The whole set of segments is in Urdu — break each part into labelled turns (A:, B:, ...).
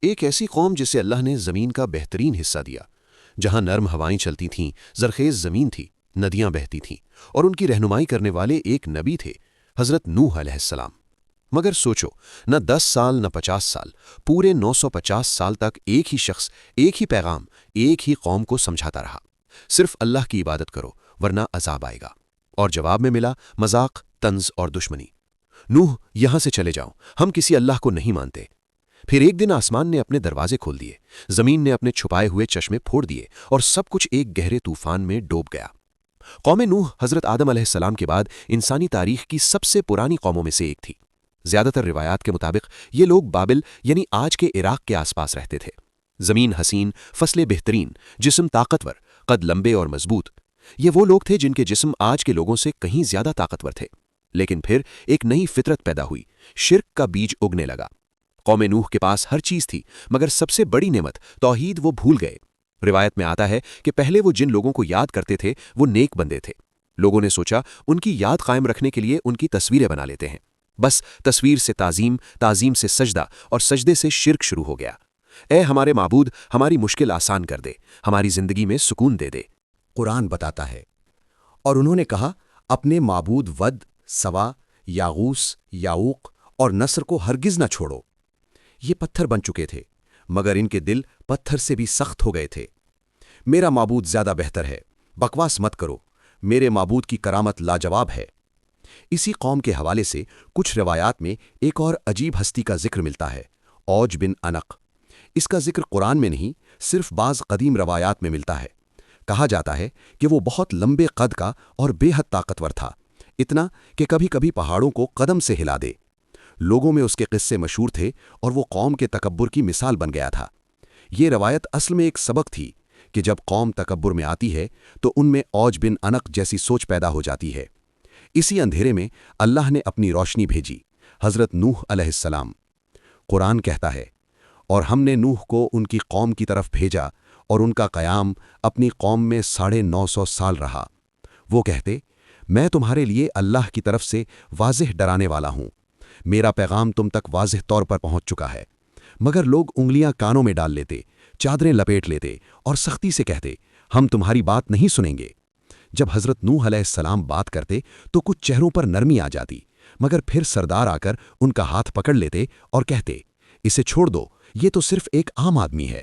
A: ایک ایسی قوم جسے اللہ نے زمین کا بہترین حصہ دیا، جہاں نرم ہوائیں چلتی تھیں، زرخیز زمین تھی، ندیاں بہتی تھیں، اور ان کی رہنمائی کرنے والے ایک نبی تھے، حضرت نوح علیہ السلام۔ مگر سوچو، نہ 10 سال نہ 50 سال، پورے 950 سال تک ایک ہی شخص، ایک ہی پیغام، ایک ہی قوم کو سمجھاتا رہا، صرف اللہ کی عبادت کرو ورنہ عذاب آئے گا۔ اور جواب میں ملا مذاق، طنز اور دشمنی۔ نوح، یہاں سے چلے جاؤ، ہم کسی اللہ کو نہیں مانتے۔ پھر ایک دن آسمان نے اپنے دروازے کھول دیے، زمین نے اپنے چھپائے ہوئے چشمے پھوڑ دیے، اور سب کچھ ایک گہرے طوفان میں ڈوب گیا۔ قوم نوح حضرت آدم علیہ السلام کے بعد انسانی تاریخ کی سب سے پرانی قوموں میں سے ایک تھی۔ زیادہ تر روایات کے مطابق یہ لوگ بابل یعنی آج کے عراق کے آس پاس رہتے تھے۔ زمین حسین، فصلیں بہترین، جسم طاقتور، قد لمبے اور مضبوط۔ یہ وہ لوگ تھے جن کے جسم آج کے لوگوں سے کہیں زیادہ طاقتور تھے۔ لیکن پھر ایک نئی فطرت پیدا ہوئی، شرک کا بیج اگنے لگا۔ قوم نوح کے پاس ہر چیز تھی، مگر سب سے بڑی نعمت توحید وہ بھول گئے۔ روایت میں آتا ہے کہ پہلے وہ جن لوگوں کو یاد کرتے تھے وہ نیک بندے تھے۔ لوگوں نے سوچا ان کی یاد قائم رکھنے کے لیے ان کی تصویریں بنا لیتے ہیں۔ بس تصویر سے تعظیم، تعظیم سے سجدہ، اور سجدے سے شرک شروع ہو گیا۔ اے ہمارے معبود، ہماری مشکل آسان کر دے، ہماری زندگی میں سکون دے دے۔
B: قرآن بتاتا ہے، اور انہوں نے کہا اپنے معبود ود، سوا، یاغوس، یاوق اور نصر کو ہرگز نہ چھوڑو۔ یہ پتھر بن چکے تھے، مگر ان کے دل پتھر سے بھی سخت ہو گئے تھے۔ میرا معبود زیادہ بہتر ہے، بکواس مت کرو، میرے معبود کی کرامت لاجواب ہے۔ اسی قوم کے حوالے سے کچھ روایات میں ایک اور عجیب ہستی کا ذکر ملتا ہے، اوج بن انق۔ اس کا ذکر قرآن میں نہیں، صرف بعض قدیم روایات میں ملتا ہے۔ کہا جاتا ہے کہ وہ بہت لمبے قد کا اور بے حد طاقتور تھا، اتنا کہ کبھی کبھی پہاڑوں کو قدم سے ہلا دے۔ لوگوں میں اس کے قصے مشہور تھے اور وہ قوم کے تکبر کی مثال بن گیا تھا۔ یہ روایت اصل میں ایک سبق تھی کہ جب قوم تکبر میں آتی ہے تو ان میں اوج بن انق جیسی سوچ پیدا ہو جاتی ہے۔ اسی اندھیرے میں اللہ نے اپنی روشنی بھیجی، حضرت نوح علیہ السلام۔ قرآن کہتا ہے، اور ہم نے نوح کو ان کی قوم کی طرف بھیجا، اور ان کا قیام اپنی قوم میں 950 سال رہا۔ وہ کہتے، میں تمہارے لیے اللہ کی طرف سے واضح ڈرانے والا ہوں، میرا پیغام تم تک واضح طور پر پہنچ چکا ہے۔ مگر لوگ انگلیاں کانوں میں ڈال لیتے، چادریں لپیٹ لیتے اور سختی سے کہتے، ہم تمہاری بات نہیں سنیں گے۔ جب حضرت نوح علیہ السلام بات کرتے تو کچھ چہروں پر نرمی آ جاتی، مگر پھر سردار آ کر ان کا ہاتھ پکڑ لیتے اور کہتے، اسے چھوڑ دو، یہ تو صرف ایک عام آدمی ہے۔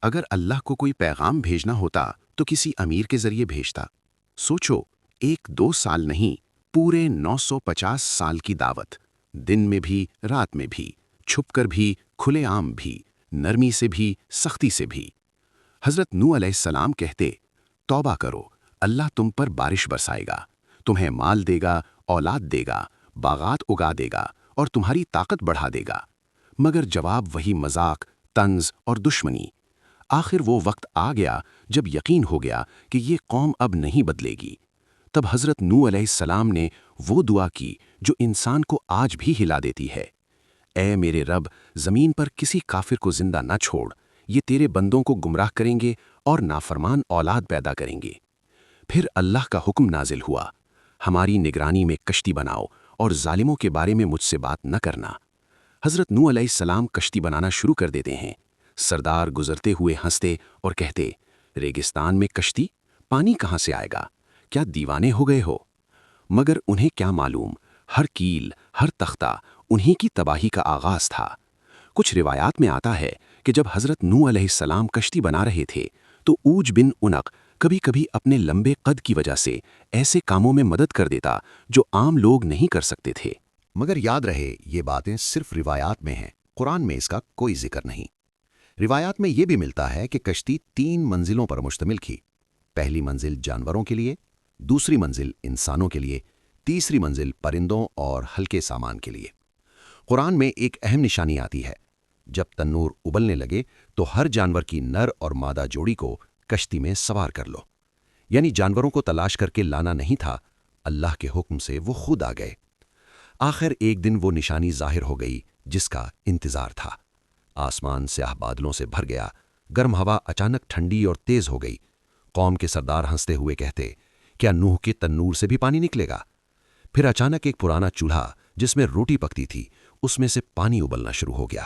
A: اگر اللہ کو کوئی پیغام بھیجنا ہوتا تو کسی امیر کے ذریعے بھیجتا۔ سوچو، 1-2 سال نہیں، پورے 950 سال کی دعوت، دن میں بھی، رات میں بھی، چھپ کر بھی، کھلے عام بھی، نرمی سے بھی، سختی سے بھی۔ حضرت نوح علیہ السلام کہتے، توبہ کرو، اللہ تم پر بارش برسائے گا، تمہیں مال دے گا، اولاد دے گا، باغات اگا دے گا اور تمہاری طاقت بڑھا دے گا۔ مگر جواب وہی مذاق، طنز اور دشمنی۔ آخر وہ وقت آ گیا جب یقین ہو گیا کہ یہ قوم اب نہیں بدلے گی۔ تب حضرت نوح علیہ السلام نے وہ دعا کی جو انسان کو آج بھی ہلا دیتی ہے، اے میرے رب، زمین پر کسی کافر کو زندہ نہ چھوڑ، یہ تیرے بندوں کو گمراہ کریں گے اور نافرمان اولاد پیدا کریں گے۔ پھر اللہ کا حکم نازل ہوا، ہماری نگرانی میں کشتی بناؤ اور ظالموں کے بارے میں مجھ سے بات نہ کرنا۔ حضرت نوح علیہ السلام کشتی بنانا شروع کر دیتے ہیں۔ سردار گزرتے ہوئے ہنستے اور کہتے، ریگستان میں کشتی؟ پانی کہاں سے آئے گا؟ کیا دیوانے ہو گئے ہو؟ مگر انہیں کیا معلوم، ہر کیل، ہر تختہ انہی کی تباہی کا آغاز تھا۔ کچھ روایات میں آتا ہے کہ جب حضرت نوح علیہ السلام کشتی بنا رہے تھے تو اوج بن انق کبھی کبھی اپنے لمبے قد کی وجہ سے ایسے کاموں میں مدد کر دیتا جو عام لوگ نہیں کر سکتے تھے۔
B: مگر یاد رہے، یہ باتیں صرف روایات میں ہیں، قرآن میں اس کا کوئی ذکر نہیں۔ روایات میں یہ بھی ملتا ہے کہ کشتی 3 منزلوں پر مشتمل تھی۔ پہلی منزل جانوروں کے لیے، دوسری منزل انسانوں کے لیے، تیسری منزل پرندوں اور ہلکے سامان کے لیے۔ قرآن میں ایک اہم نشانی آتی ہے، جب تنور ابلنے لگے تو ہر جانور کی نر اور مادہ جوڑی کو کشتی میں سوار کر لو، یعنی جانوروں کو تلاش کر کے لانا نہیں تھا، اللہ کے حکم سے وہ خود آ گئے۔ آخر ایک دن وہ نشانی ظاہر ہو گئی جس کا انتظار تھا۔ آسمان سیاہ بادلوں سے بھر گیا، گرم ہوا اچانک ٹھنڈی اور تیز ہو گئی۔ قوم کے سردار ہنستے ہوئے کہتے، کیا نوح کے تنور سے بھی پانی نکلے گا؟ پھر اچانک ایک پرانا چولہا جس میں روٹی پکتی تھی، اس میں سے پانی ابلنا شروع ہو گیا۔